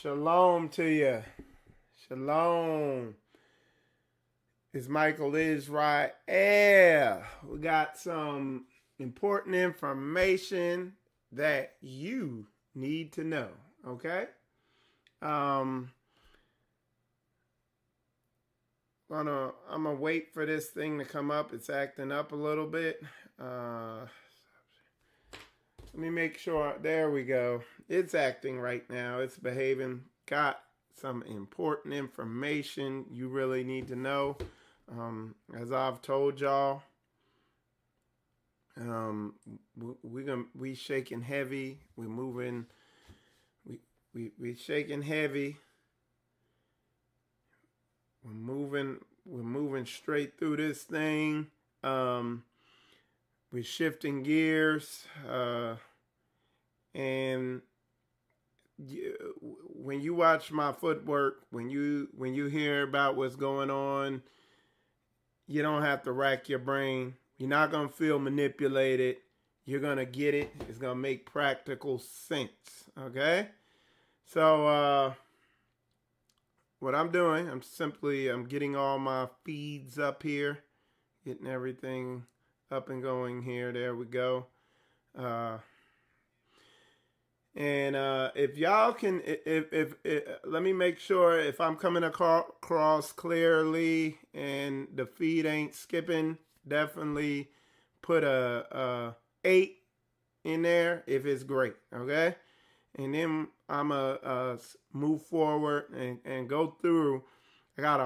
Shalom to you. Shalom. It's Michael Israel. We got some important information that you need to know. Okay? I'm gonna wait for this thing to come up. It's acting up a little bit. Let me make sure. There we go. It's acting right now. It's behaving. Got some important information you really need to know. As I've told y'all, we shaking heavy. We're moving. We shaking heavy. We're moving straight through this thing. We're shifting gears, and when you watch my footwork, when you hear about what's going on, you don't have to rack your brain. You're not gonna feel manipulated. You're gonna get it. It's gonna make practical sense. Okay, so what I'm doing, I'm getting all my feeds up here, getting everything up and going here. There we go. And if y'all can, if let me make sure if I'm coming across clearly and the feed ain't skipping, definitely put a 8 in there if it's great. Okay, and then I'm a move forward and go through. I got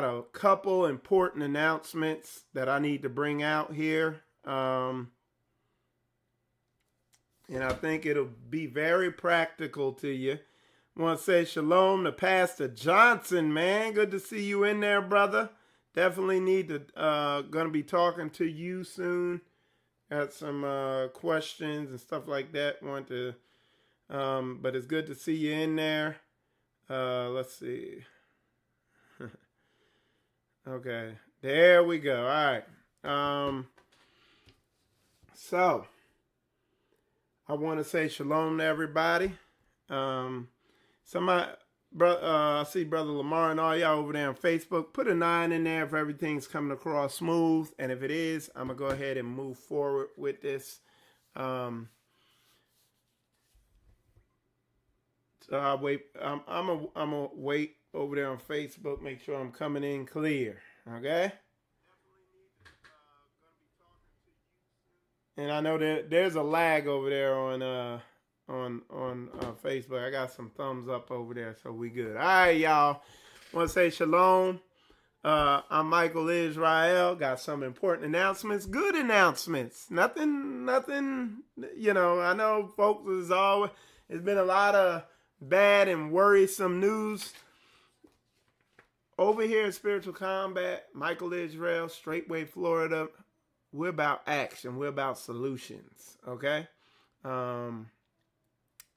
a couple important announcements that I need to bring out here. And I think it'll be very practical to you. I want to say shalom to Pastor Johnson, man. Good to see you in there, brother. Definitely need to, going to be talking to you soon. Got some questions and stuff like that. But it's good to see you in there. Let's see. Okay, there we go. All right. So I want to say shalom to everybody. I see Brother Lamar and all y'all over there on Facebook. Put a 9 in there if everything's coming across smooth. And if it is, I'm going to go ahead and move forward with this. So I'll wait. I'm gonna wait over there on Facebook. Make sure I'm coming in clear. Okay. And I know that there's a lag over there on Facebook. I got some thumbs up over there, so we good. All right, y'all. Want to say shalom. I'm Michael Israel. Got some important announcements. Good announcements. Nothing. I know folks it's been a lot of bad and worrisome news. Over here at Spiritualcombat, Michael Israel, Straitway, Florida. We're about action. We're about solutions. Okay. All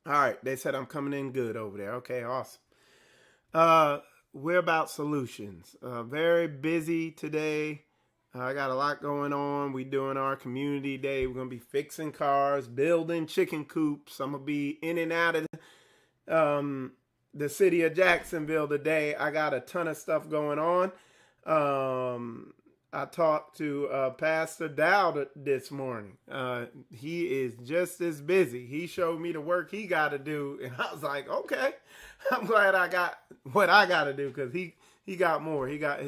right. They said I'm coming in good over there. Okay. Awesome. We're about solutions. Very busy today. I got a lot going on. We're doing our community day. We're going to be fixing cars, building chicken coops. I'm going to be in and out of the city of Jacksonville today. I got a ton of stuff going on. I talked to Pastor Dow this morning. He is just as busy. He showed me the work he got to do, and I was like, okay, I'm glad I got what I got to do because he got more. He got,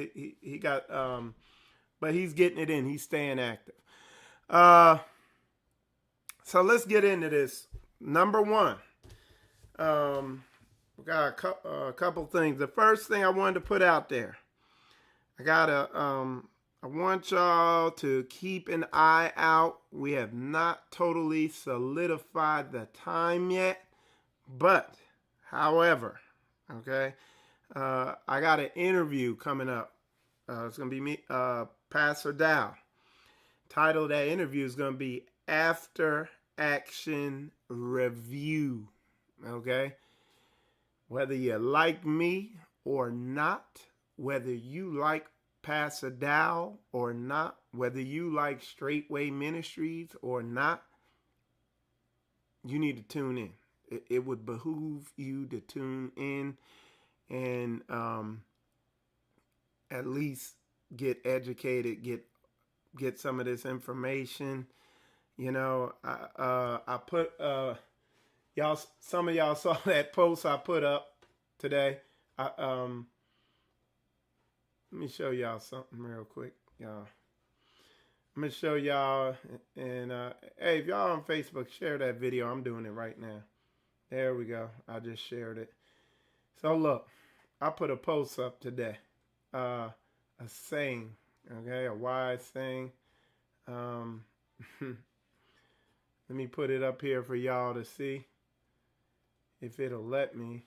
but he's getting it in. He's staying active. So let's get into this. Number one, we got a couple things. The first thing I wanted to put out there, I want y'all to keep an eye out. We have not totally solidified the time yet, but however, okay, I got an interview coming up. It's going to be me, Pastor Dow. Title of that interview is going to be After Action Review, okay? Whether you like me or not, whether you like Pastor Dow or not, whether you like Straitway Ministries or not, you need to tune in. it would behoove you to tune in and at least get educated, get some of this information. You know, I put y'all. Some of y'all saw that post I put up today. Let me show y'all something real quick, y'all. I'm gonna show y'all, and hey, if y'all on Facebook, share that video. I'm doing it right now. There we go. I just shared it. So look, I put a post up today. A saying, okay, a wise saying. Let me put it up here for y'all to see if it'll let me.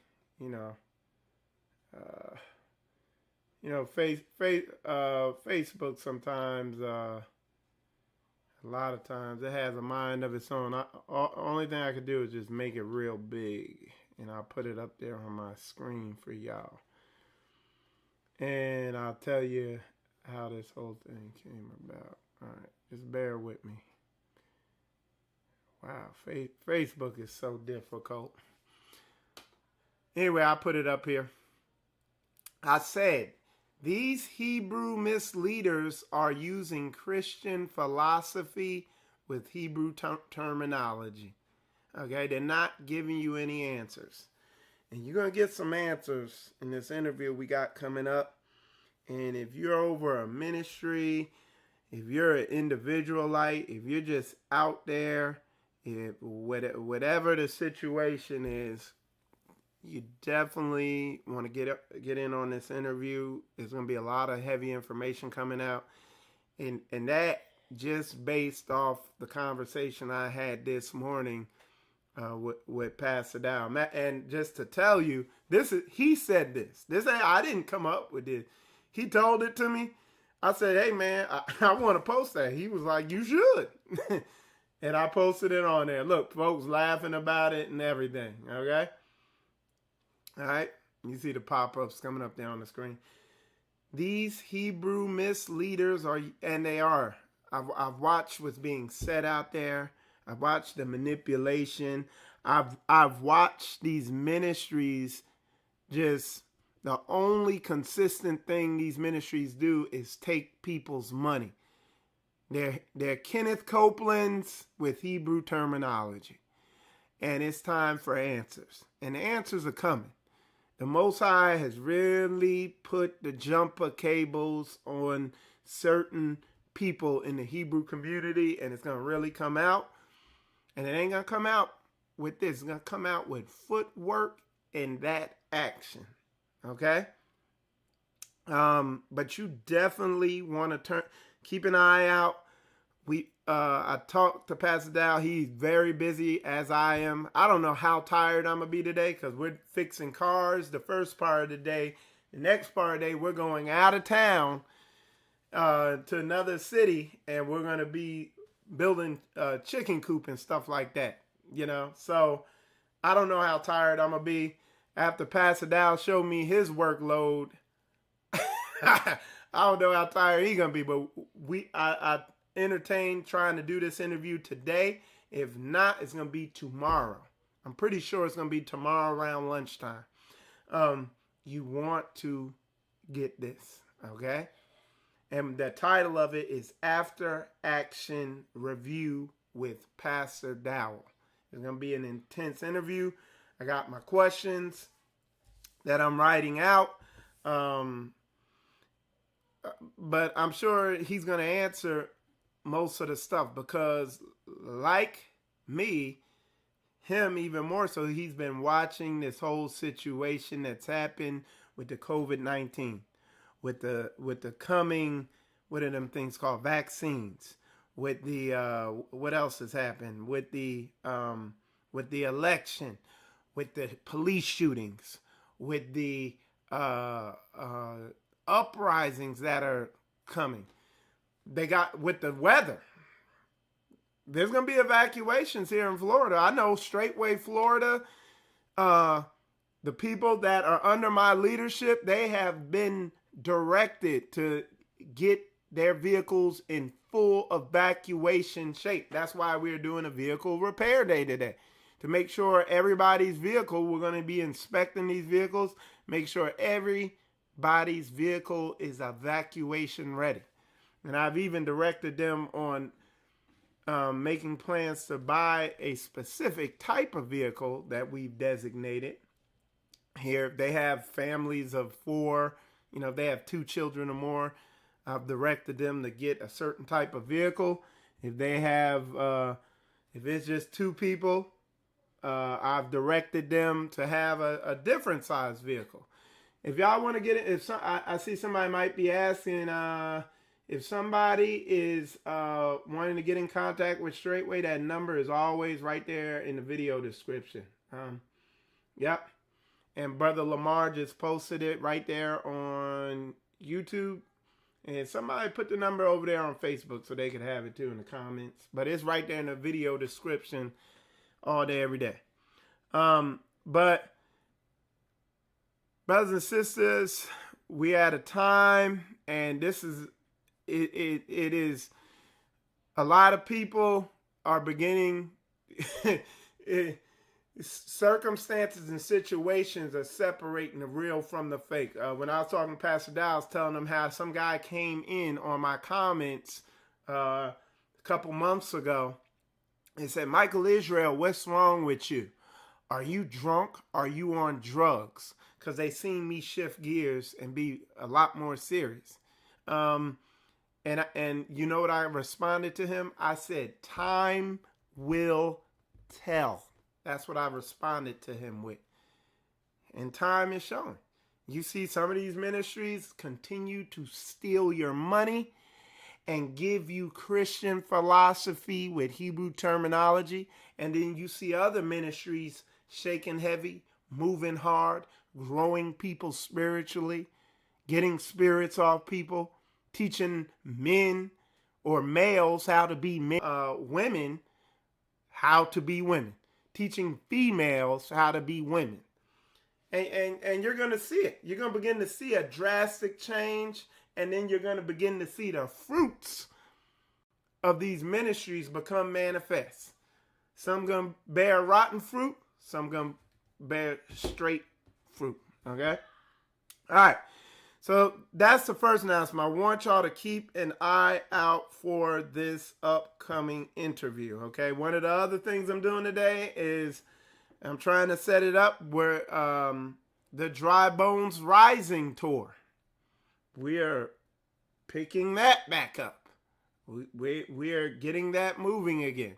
Facebook sometimes. A lot of times it has a mind of its own. Only thing I could do is just make it real big, and I'll put it up there on my screen for y'all. And I'll tell you how this whole thing came about. All right, just bear with me. Wow, Facebook is so difficult. Anyway, I put it up here. I said, these Hebrew misleaders are using Christian philosophy with Hebrew terminology. Okay, they're not giving you any answers. And you're going to get some answers in this interview we got coming up. And if you're over a ministry, if you're an individualite, if you're just out there, whatever the situation is, you definitely want to get in on this interview. There's going to be a lot of heavy information coming out. And that just based off the conversation I had this morning with Pastor Dow. And just to tell you, he said this. I didn't come up with this. He told it to me. I said, hey, man, I want to post that. He was like, you should. And I posted it on there. Look, folks laughing about it and everything, okay? All right, you see the pop-ups coming up there on the screen. These Hebrew misleaders I've watched what's being said out there. I've watched the manipulation. I've watched these ministries just, the only consistent thing these ministries do is take people's money. They're Kenneth Copeland's with Hebrew terminology. And it's time for answers. And the answers are coming. The Most High has really put the jumper cables on certain people in the Hebrew community, and it's going to really come out. And it ain't going to come out with this. It's going to come out with footwork and that action. Okay? But you definitely want to keep an eye out. I talked to Pastor Dow. He's very busy, as I am. I don't know how tired I'm going to be today because we're fixing cars the first part of the day. The next part of the day, we're going out of town to another city, and we're going to be building a chicken coop and stuff like that, So I don't know how tired I'm going to be. After Pastor Dow showed me his workload, I don't know how tired he's going to be, but I entertain trying to do this interview today. If not, it's going to be tomorrow. I'm pretty sure it's going to be tomorrow around lunchtime. You want to get this, okay? And the title of it is After Action Review with Pastor Dowell. It's going to be an intense interview. I got my questions that I'm writing out. But I'm sure he's going to answer most of the stuff because, like me, him even more so, he's been watching this whole situation that's happened with the COVID-19, with the coming, what are them things called, vaccines, with the what else has happened with the election, with the police shootings, with the uprisings that are coming. They got with the weather. There's going to be evacuations here in Florida. I know Straitway, Florida, the people that are under my leadership, they have been directed to get their vehicles in full evacuation shape. That's why we're doing a vehicle repair day today, to make sure everybody's vehicle, we're going to be inspecting these vehicles, make sure everybody's vehicle is evacuation ready. And I've even directed them on making plans to buy a specific type of vehicle that we've designated. Here, if they have families of 4, if they have 2 children or more, I've directed them to get a certain type of vehicle. If they have, if it's just 2 people, I've directed them to have a different size vehicle. If y'all want to get it, I see somebody might be asking, if somebody is wanting to get in contact with Straitway, that number is always right there in the video description. Yep. And Brother Lamar just posted it right there on YouTube. And somebody put the number over there on Facebook so they could have it too in the comments. But it's right there in the video description all day, every day. But brothers and sisters, we at a time, and this is, it is, a lot of people are beginning, circumstances and situations are separating the real from the fake. When I was talking to Pastor Dow, I was telling him how some guy came in on my comments a couple months ago and said, Michael Israel, what's wrong with you? Are you drunk? Are you on drugs? Because they seen me shift gears and be a lot more serious. And you know what I responded to him? I said, time will tell. That's what I responded to him with. And time is showing. You see some of these ministries continue to steal your money and give you Christian philosophy with Hebrew terminology. And then you see other ministries shaking heavy, moving hard, growing people spiritually, getting spirits off people, teaching men or males how to be men, women how to be women. Teaching females how to be women. And you're going to see it. You're going to begin to see a drastic change, and then you're going to begin to see the fruits of these ministries become manifest. Some going to bear rotten fruit, some going to bear straight fruit, okay? All right, so that's the first announcement. I want y'all to keep an eye out for this upcoming interview, okay? One of the other things I'm doing today is I'm trying to set it up where the Dry Bones Rising Tour. We are picking that back up. We are getting that moving again.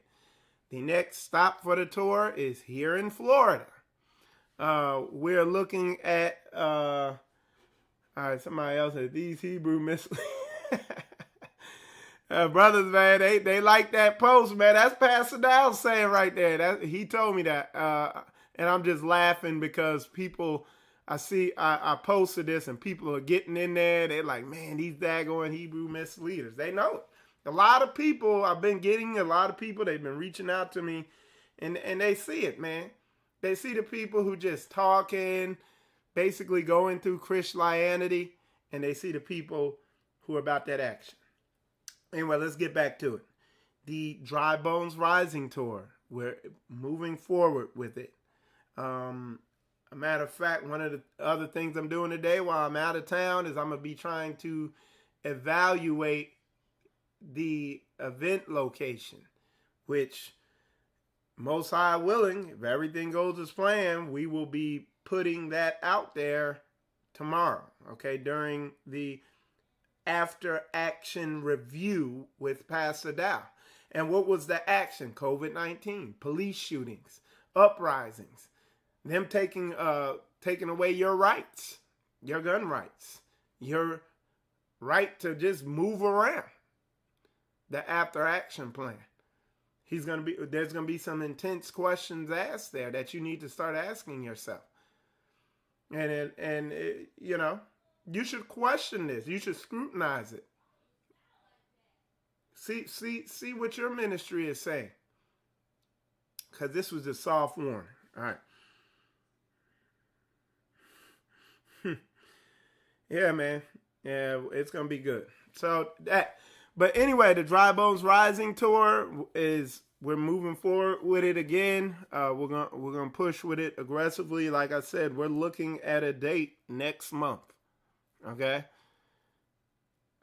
The next stop for the tour is here in Florida. We're looking at... all right, somebody else said, these Hebrew missiles. Brothers, man, they like that post, man. That's Pastor Dow saying right there. He told me that. And I'm just laughing because people, I posted this and people are getting in there. They're like, man, these daggone Hebrew misleaders. They know it. A lot of people, I've been getting a lot of people, they've been reaching out to me and they see it, man. They see the people who just talking, basically going through Christianity, and they see the people who are about that action. Anyway, let's get back to it. The Dry Bones Rising Tour, we're moving forward with it. A matter of fact, one of the other things I'm doing today while I'm out of town is I'm going to be trying to evaluate the event location, which, most high willing, if everything goes as planned, we will be putting that out there tomorrow, okay, during the after action review with Pastor Dow. And what was the action? COVID-19, police shootings, uprisings, them taking away your rights, your gun rights, your right to just move around. The after action plan. There's going to be some intense questions asked there that you need to start asking yourself. And you know, you should question this. You should scrutinize it. See what your ministry is saying. Because this was a soft warning. All right. Yeah, man. Yeah, it's going to be good. So But anyway, the Dry Bones Rising tour we're moving forward with it again. We're gonna push with it aggressively. Like I said, we're looking at a date next month. Okay.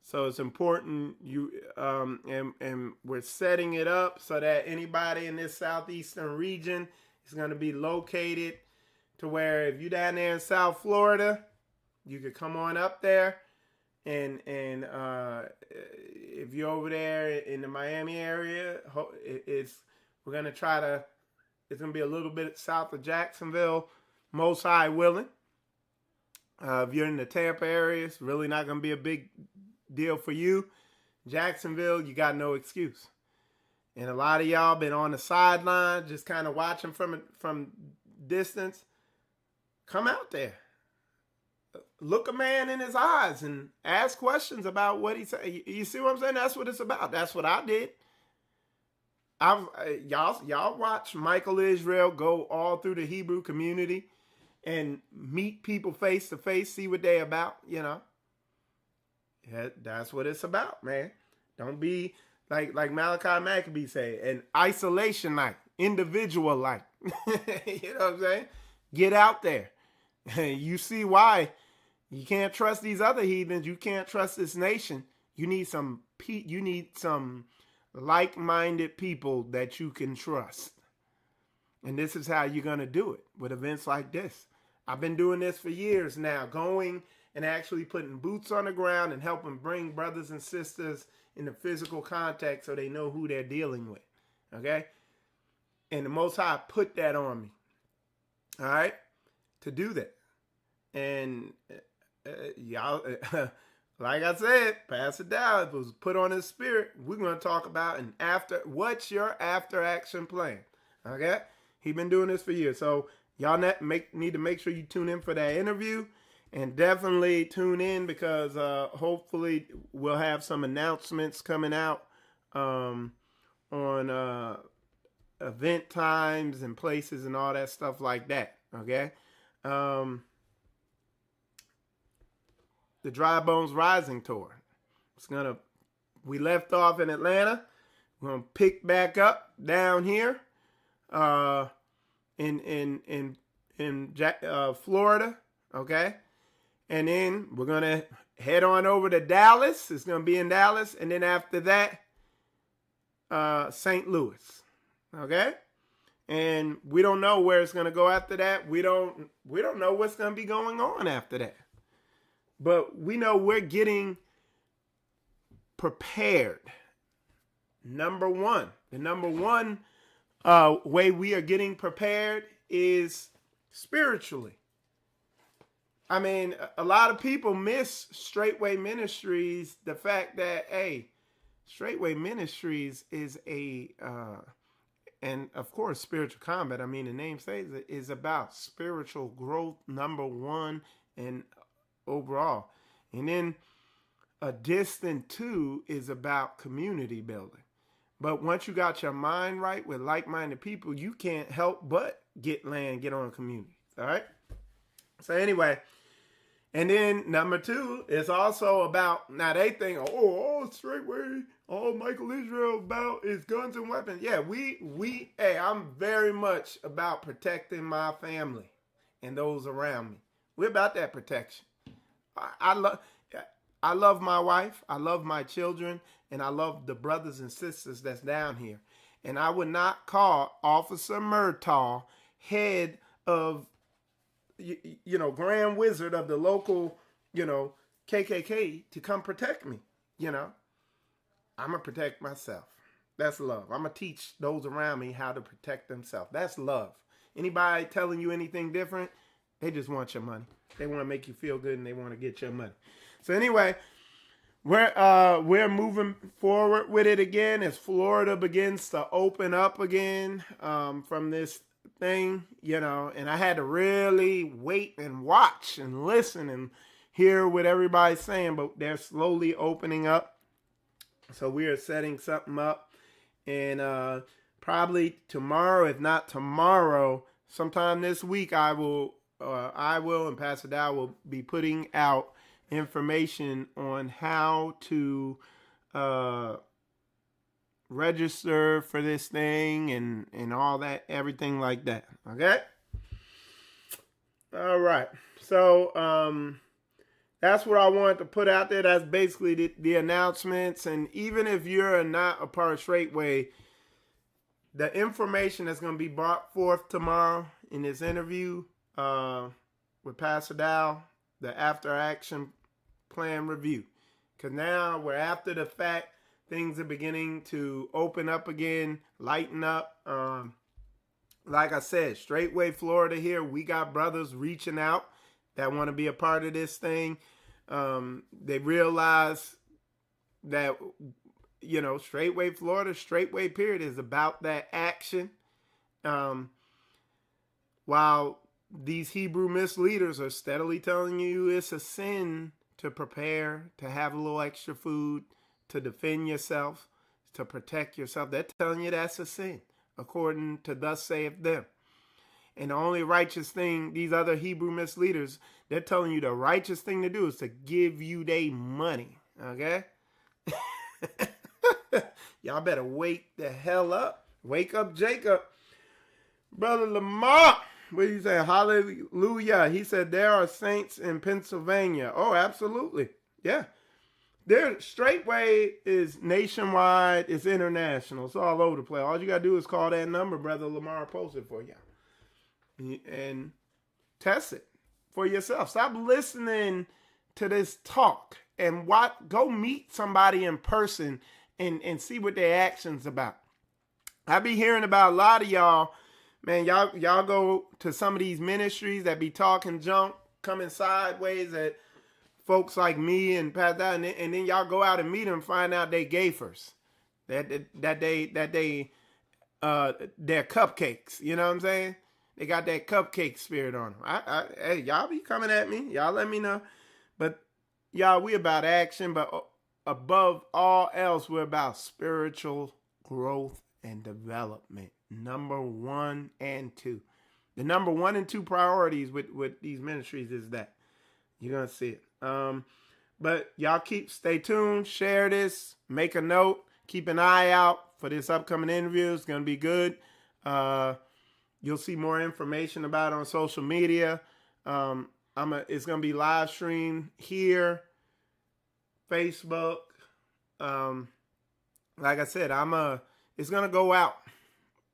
So it's important and we're setting it up so that anybody in this southeastern region is going to be located to where if you're down there in South Florida, you could come on up there, and if you're over there in the Miami area, we're going to try to. It's going to be a little bit south of Jacksonville, most high willing. If you're in the Tampa area, it's really not going to be a big deal for you. Jacksonville, you got no excuse. And a lot of y'all been on the sideline, just kind of watching from distance. Come out there. Look a man in his eyes and ask questions about what he said. You see what I'm saying? That's what it's about. That's what I did. Y'all watch Michael Israel go all through the Hebrew community and meet people face to face, see what they about, you know. Yeah, that's what it's about, man. Don't be like Malachi Maccabee say, an isolation night, individual life. You know what I'm saying? Get out there. You see why you can't trust these other heathens. You can't trust this nation. You need some like-minded people that you can trust. And this is how you're going to do it with events like this. I've been doing this for years now, going and actually putting boots on the ground and helping bring brothers and sisters into physical contact so they know who they're dealing with. Okay? And the Most High put that on me. All right? To do that. And y'all, like I said, pass it down. If it was put on his spirit, we're going to talk about what's your after action plan. Okay? He's been doing this for years. So y'all need to make sure you tune in for that interview. And definitely tune in because hopefully we'll have some announcements coming out on event times and places and all that stuff like that. Okay. The Dry Bones Rising tour. We left off in Atlanta. We're gonna pick back up down here in Florida. Okay. And then we're going to head on over to Dallas. It's going to be in Dallas. And then after that, St. Louis. Okay? And we don't know where it's going to go after that. We don't know what's going to be going on after that. But we know we're getting prepared. Number one. The number one way we are getting prepared is spiritually. I mean, a lot of people miss Straitway Ministries, the fact that, hey, Straitway Ministries is and of course, Spiritual Combat, I mean, the name says it, is about spiritual growth, number one, and overall. And then a distant two is about community building. But once you got your mind right with like-minded people, you can't help but get on community, all right? So anyway, and then number two is also about, now they think, all Straitway, all Michael Israel about is guns and weapons. Yeah, hey, I'm very much about protecting my family and those around me. We're about that protection. I love my wife, I love my children, and I love the brothers and sisters that's down here. And I would not call Officer Murtaugh head of Grand Wizard of the local, KKK to come protect me. I'm going to protect myself. That's love. I'm going to teach those around me how to protect themselves. That's love. Anybody telling you anything different, they just want your money. They want to make you feel good and they want to get your money. So anyway, we're moving forward with it again as Florida begins to open up again from this thing, and I had to really wait and watch and listen and hear what everybody's saying, but they're slowly opening up. So we are setting something up, and probably tomorrow, if not tomorrow, sometime this week, I will and Pastor Dow will be putting out information on how to register for this thing and all that, everything like that. Okay. All right. So that's what I wanted to put out there. That's basically the announcements. And even if you're not a part of Straitway, the information that's going to be brought forth tomorrow in this interview with Pastor Dow, the after action plan review. Because now we're after the fact. Things are beginning to open up again, lighten up. Like I said, Straitway, Florida here, we got brothers reaching out that want to be a part of this thing. They realize that, Straitway, Florida, Straitway period is about that action. While these Hebrew misleaders are steadily telling you it's a sin to prepare, to have a little extra food, to defend yourself, to protect yourself. They're telling you that's a sin, according to thus saith them. And the only righteous thing, these other Hebrew misleaders, they're telling you the righteous thing to do is to give you their money. Okay? Y'all better wake the hell up. Wake up, Jacob. Brother Lamar, what do you say? Hallelujah. He said there are saints in Pennsylvania. Oh, absolutely. Yeah. Their Straitway is nationwide. It's international. It's all over the place. All you got to do is call that number. Brother Lamar posted for you. And test it for yourself. Stop listening to this talk and go meet somebody in person and see what their action's about. I be hearing about a lot of y'all, man, y'all go to some of these ministries that be talking junk, coming sideways at folks like me and Pat, and then y'all go out and meet them and find out they gaffers. They're cupcakes. You know what I'm saying? They got that cupcake spirit on them. Hey, y'all be coming at me. Y'all let me know. But y'all, we about action. But above all else, we're about spiritual growth and development. Number 1 and 2. The number 1 and 2 priorities with these ministries is that. You're going to see it. But y'all stay tuned, share this, make a note, keep an eye out for this upcoming interview. It's going to be good. You'll see more information about it on social media. It's going to be live streamed here, Facebook. Like I said, it's going to go out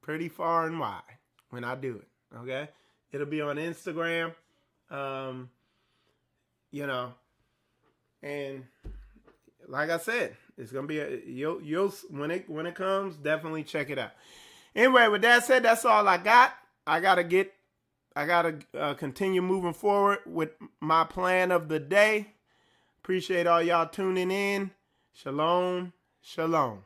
pretty far and wide when I do it. Okay. It'll be on Instagram. And like I said, it's gonna be you'll when it comes, definitely check it out. Anyway, with that said, that's all I got. I gotta continue moving forward with my plan of the day. Appreciate all y'all tuning in. Shalom, shalom.